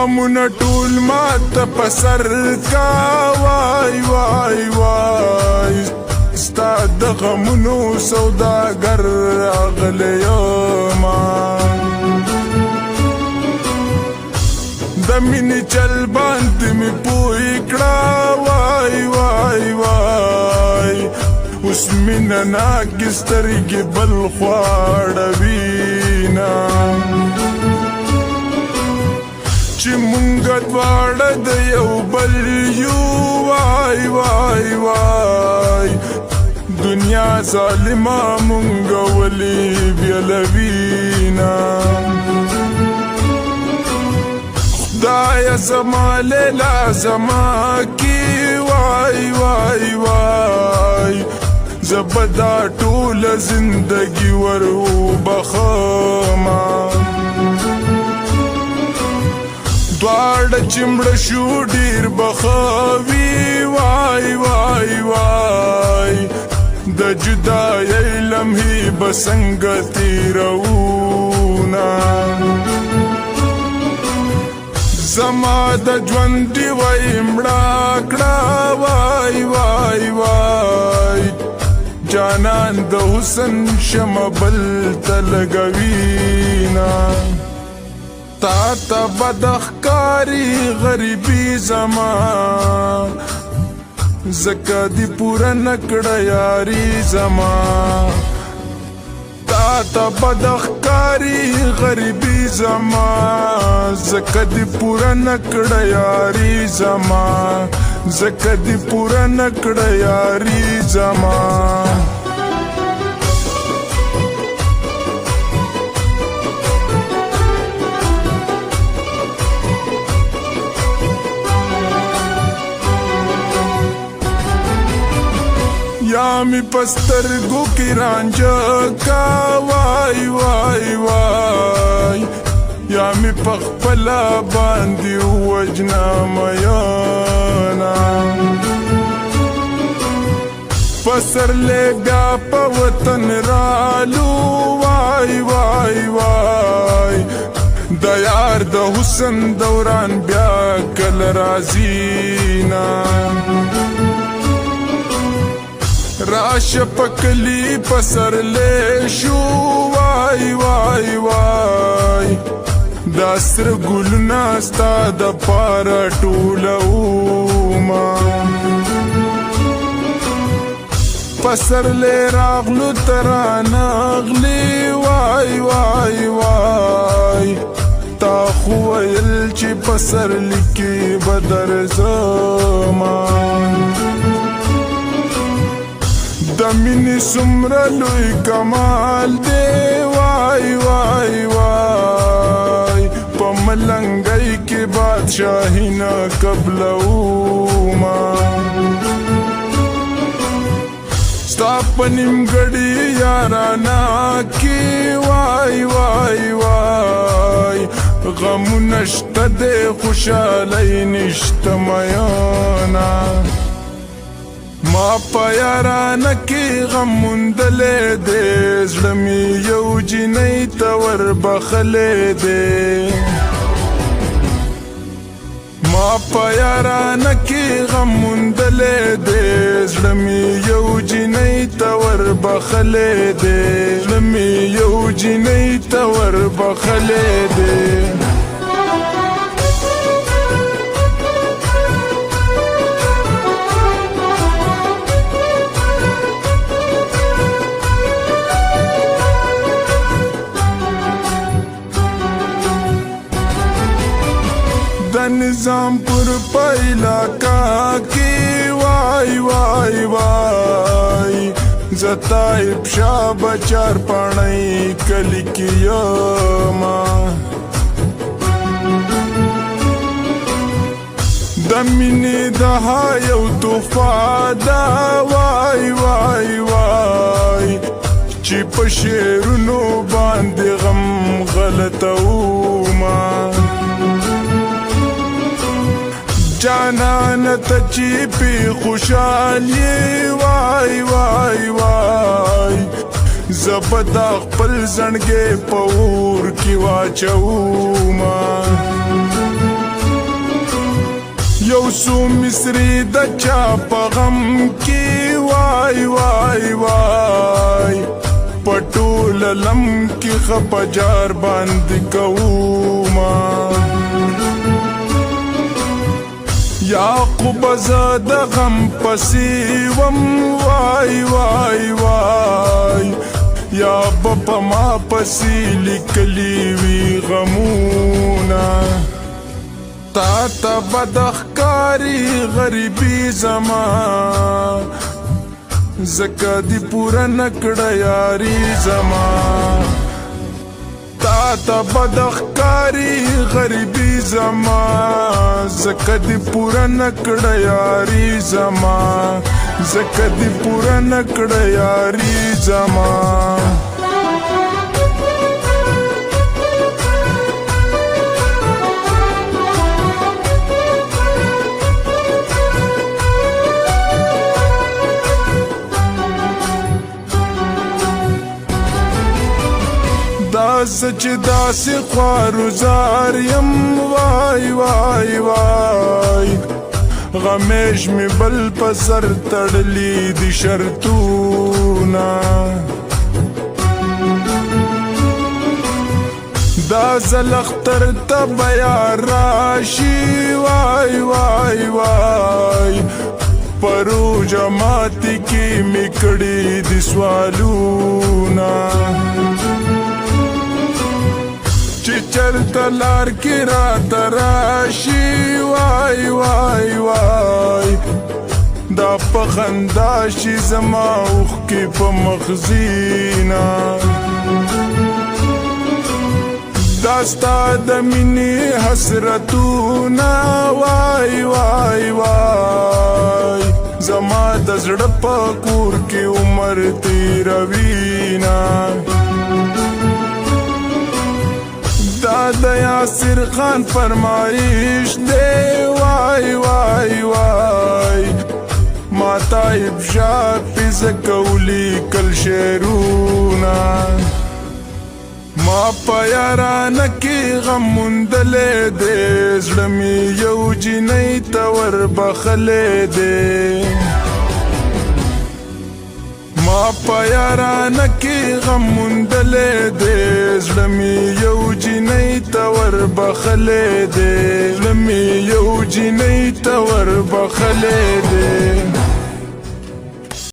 غمونه ټول ماته په سر کا وای وای وای ستا د غمونو سوداګر راغلی یما د مینې چل باندې مې پوی کړه وای وای وای اوس مینه ناکې سترګې بل خوا اړوینه چې مونږ دواړه د یو بل یو وای وای وای دنیا ظالمه مونږ ولې بیلوینه خدایه زما لیلا زما کی وای وای وای زه به دا ټوله زندګي ور وبخمه دواړه چې مړه شو ډېر بخوي وای وای وای د جدایۍ لمحې به څنګه تېروونه زما د ژوند ډیوۍ مړه کړه وای وای وای جانان د حسن شمع بل ته لګوینه تا ته بد ښکاري غریبي زما ځکه دې پوره نه کړه یاري زما تا ته بد ښکاري غریبي زما ځکه دې پوره نه کړه یاري زما ځکه دې پوره نه کړه یاري زما یا می پسترګو کې رانجه کا وای وای وای یا می پخپلا باندې وجنا میانا پسر لے بیا په وطن رالو وای وای وای د یار د حسن دوران بیا کل رازینا راش پکلی پسر لے شو وای وای وای دا سر ګلونه ستا د پاره ټولومه پسر لے راغلو ترانه اغلی وای وای وای تا خو ویل چې پسر لیکي به درځمه د مینې څومره لوی کمال دی وای وای وای په ملنګۍ کې بادشاهي نه قبلومه ستا په نیمګړي یارانه کې وای وای وای غمونه شته دی خوشحالۍ نشته میانه ما په یارانه کې غم موندلی دی زړه مې یو جینۍ ته وربخلی دی ما په یارانه کې غم موندلی دی زړه مې یو جینۍ ته وربخلی دی زړه مې یو جینۍ ته وربخلی دی نظام پر علاقہ کی وای وای وای زتایب شاه بچار پړی کلی کی یما د مینې د یو توفا دا وای وای وای چې په شعرونو باندې غم غلطومه جانان ته چې پی خوشحالي وای وای وای زبدا خپل زنګې په اور کې واچوما یو سو مصری د چا په غم کې وای وای وای پټول لم کې خپجار باندې کوما یعقوب زاد غم پسی وم وای وای وای یا بپا ما پسی لکلی وی غمونا تا تا بدخکاری غریبی زما زکا دی پورا نکڑا یاری زما تا تا بدخکاری غریبی زما زکا دی پورا نکڑا یاری زما زکا دی پورا نکڑا یاری زما دا سچ داسی خوارزار یم وای وای وای غمیش می بل پسر تڑلی دی شرطونا دا زلختر تب یار راشی وای وای وای پرو جماعتی کی مکڑی دی سوالونا چرتا لار کی رات راشی وای وای وای دا پخنداشی زما اوخ کی پا مخزینا داستا دمینی حسرتونا وای وای وای زما دزڑ پا کور کی عمر تیروینا دا یاسر خان فرمائش دے وای وای وای ماتا ابشار پیز کولی کل شیرونا ما پا یارانکی غم مندلے دے زڑمی یو جنی تور بخلے دے ما پا یارانکی غم مندلے دے زڑمی یو جنی تور بخلے دے زڑمی یو جنی تور بخلے دے